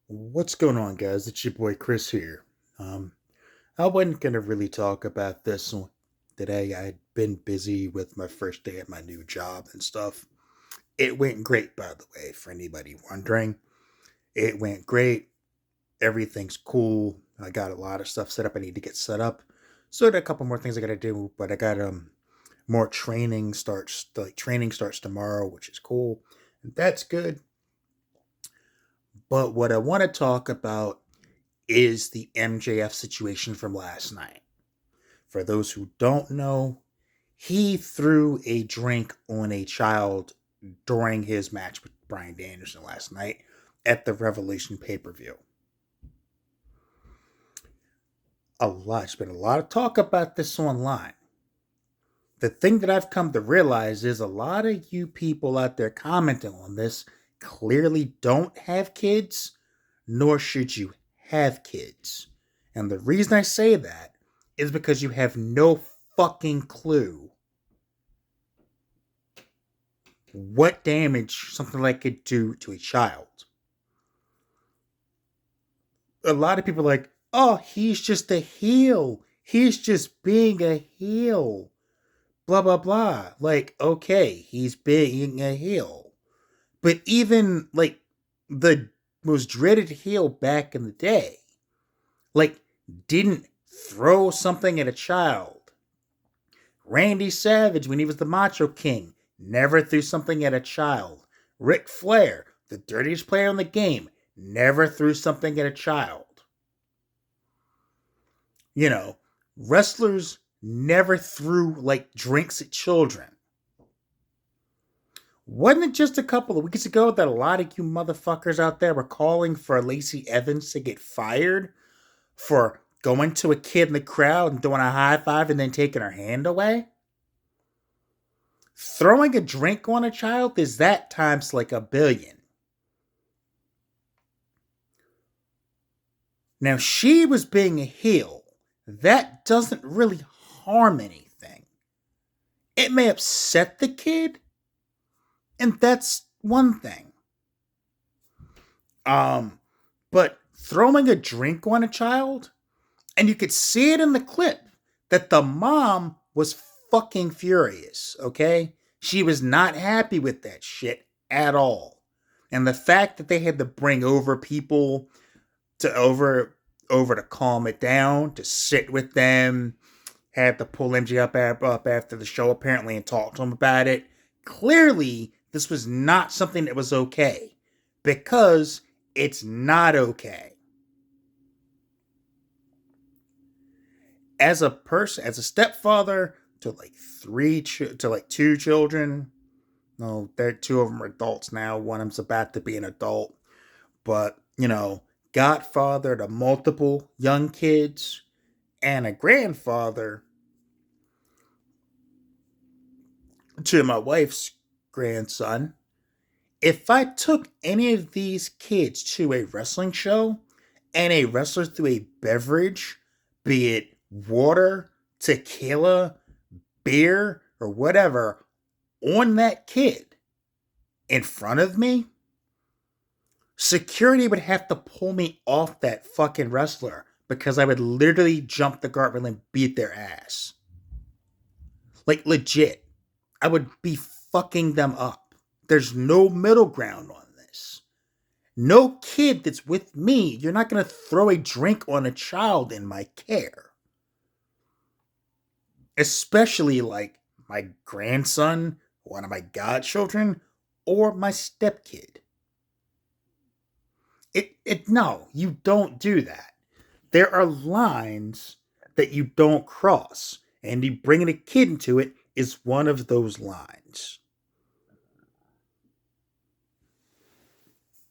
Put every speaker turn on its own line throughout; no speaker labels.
What's going on, guys? It's your boy Chris here. Um, I wasn't gonna really talk about this today. I'd been busy with my first day at my new job and stuff. It went great, by the way, for anybody wondering. It went great. Everything's cool. I got a lot of stuff set up I need to get set up. So there are a couple more things I gotta do, but I got more training starts tomorrow, which is cool. And that's good. But what I want to talk about is the MJF situation from last night. For those who don't know, he threw a drink on a child during his match with Bryan Danielson last night at the Revolution pay per view. There's been a lot of talk about this online. The thing that I've come to realize is a lot of you people out there commenting on this clearly don't have kids, nor should you have kids. And the reason I say that is because you have no fucking clue what damage something like could do to a child. A lot of people are like, oh, he's just a heel. He's just being a heel. Blah, blah, blah. Like, okay, he's being a heel. But even, like, the most dreaded heel back in the day, like, didn't throw something at a child. Randy Savage, when he was the Macho King, never threw something at a child. Ric Flair, the dirtiest player in the game, never threw something at a child. You know, wrestlers never threw, like, drinks at children. Wasn't it just a couple of weeks ago that a lot of you motherfuckers out there were calling for Lacey Evans to get fired for going to a kid in the crowd and doing a high five and then taking her hand away? Throwing a drink on a child is that times like a billion. Now, she was being a heel. That doesn't really harm anything. It may upset the kid, and that's one thing. But throwing a drink on a child, and you could see it in the clip that the mom was fucking furious, okay? She was not happy with that shit at all. And the fact that they had to bring over people to over to calm it down, to sit with them, had to pull MJ up after the show apparently and talk to him about it. Clearly, this was not something that was okay because it's not okay. As a person, as a stepfather to like two children. No, they're two of them are adults now. One of them's about to be an adult, but godfather to multiple young kids and a grandfather to my wife's grandson. If I took any of these kids to a wrestling show and a wrestler threw a beverage, be it water, tequila, beer, or whatever, on that kid in front of me, security would have to pull me off that fucking wrestler because I would literally jump the guardrail and beat their ass. Like, legit. I would be fucking them up. There's no middle ground on this. No kid that's with me, you're not going to throw a drink on a child in my care. Especially like my grandson, one of my godchildren, or my stepkid. No, you don't do that. There are lines that you don't cross, and you bringing a kid into it is one of those lines.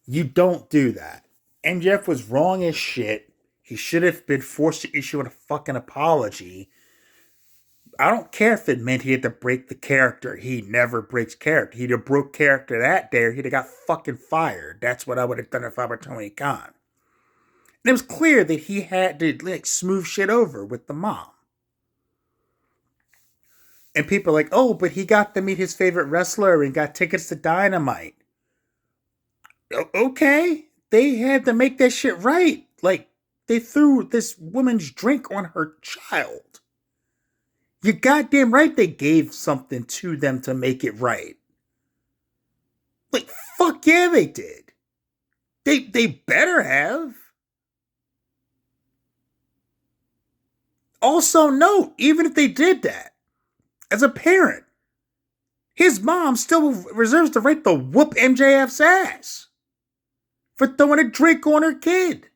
You don't do that. And Jeff was wrong as shit. He should have been forced to issue a fucking apology. I don't care if it meant he had to break the character. He never breaks character. He'd have broke character that day or he'd have got fucking fired. That's what I would have done if I were Tony Khan. And it was clear that he had to like smooth shit over with the mom. And people are like, oh, but he got to meet his favorite wrestler and got tickets to Dynamite. Okay, they had to make that shit right. Like, they threw this woman's drink on her child. You're goddamn right they gave something to them to make it right. Like, fuck yeah, they did. They better have. Also, note, even if they did that, as a parent, his mom still reserves the right to whoop MJF's ass for throwing a drink on her kid.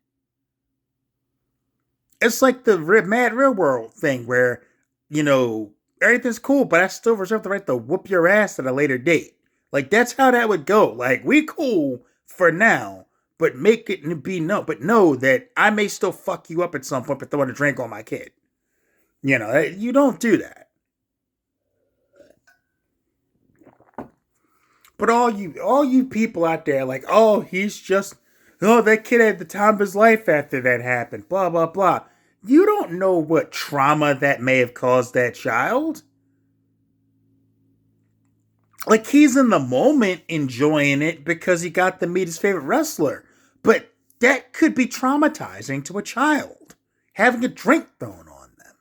It's like the Mad Real World thing where, everything's cool, but I still reserve the right to whoop your ass at a later date. Like, that's how that would go. Like, we cool for now, but make it be no. But know that I may still fuck you up at some point for throwing a drink on my kid. You don't do that. But all you people out there like, that kid had the time of his life after that happened, blah, blah, blah. You don't know what trauma that may have caused that child. Like, he's in the moment enjoying it because he got to meet his favorite wrestler. But that could be traumatizing to a child. Having a drink thrown on them.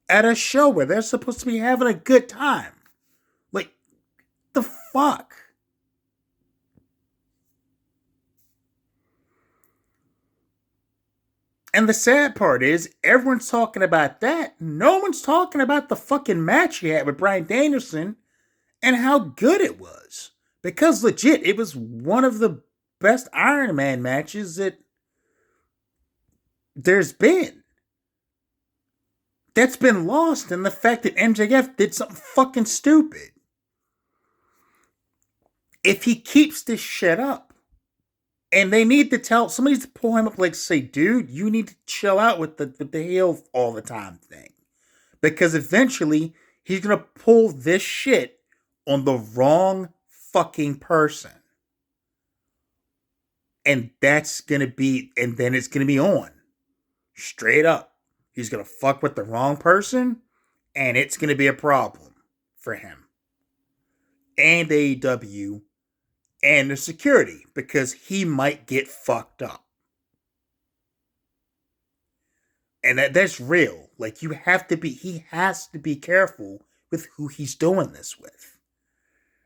At a show where they're supposed to be having a good time. Like, the fuck? And the sad part is, everyone's talking about that. No one's talking about the fucking match he had with Bryan Danielson and how good it was. Because legit, it was one of the best Iron Man matches that there's been. That's been lost in the fact that MJF did something fucking stupid. If he keeps this shit up, and they need to somebody needs to pull him up, like, say, dude, you need to chill out with the heel all the time thing. Because eventually, he's going to pull this shit on the wrong fucking person. And that's going to be, and then it's going to be on. Straight up. He's going to fuck with the wrong person, and it's going to be a problem for him. And AEW, and the security, because he might get fucked up. And that's real. Like, he has to be careful with who he's doing this with.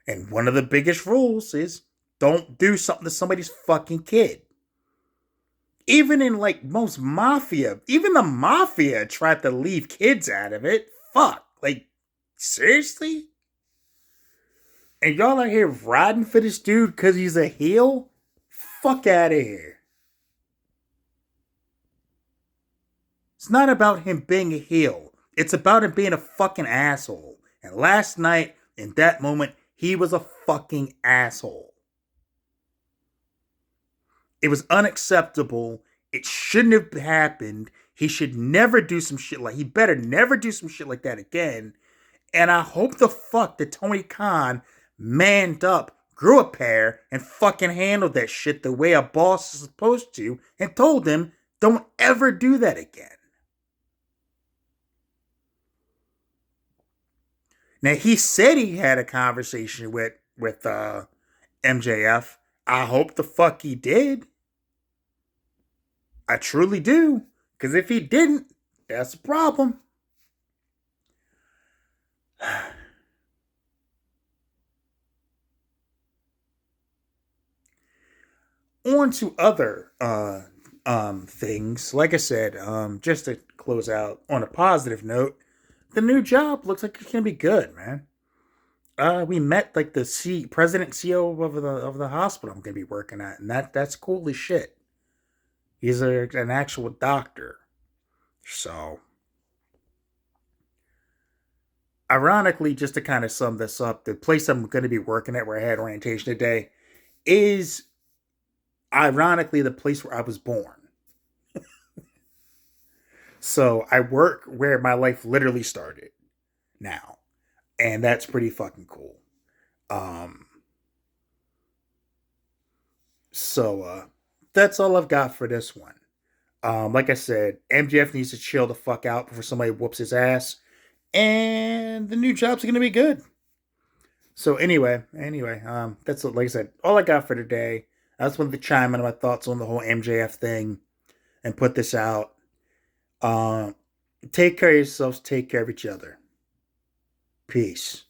And one of the biggest rules is, don't do something to somebody's fucking kid. Even in, like, most mafia, even the mafia tried to leave kids out of it. Fuck. Like, seriously? And y'all are here riding for this dude because he's a heel? Fuck out of here. It's not about him being a heel. It's about him being a fucking asshole. And last night, in that moment, he was a fucking asshole. It was unacceptable. It shouldn't have happened. He should never do some shit he better never do some shit like that again. And I hope the fuck that Tony Khan manned up, grew a pair, and fucking handled that shit the way a boss is supposed to, and told him, don't ever do that again. Now, he said he had a conversation with MJF. I hope the fuck he did. I truly do. Because if he didn't, that's a problem. On to other things. Like I said, just to close out on a positive note, the new job looks like it's gonna be good, man. We met like the president CEO of the hospital I'm gonna be working at, and that's cool as shit. He's an actual doctor. So, ironically, just to kind of sum this up, the place I'm going to be working at where I had orientation today is ironically the place where I was born. So I work where my life literally started now. And that's pretty fucking cool. So that's all I've got for this one. Like I said, MJF needs to chill the fuck out before somebody whoops his ass. And the new job's going to be good. So anyway, that's like I said, all I got for today. I just wanted to chime in on my thoughts on the whole MJF thing and put this out. Uh, take care of yourselves. Take care of each other. Peace.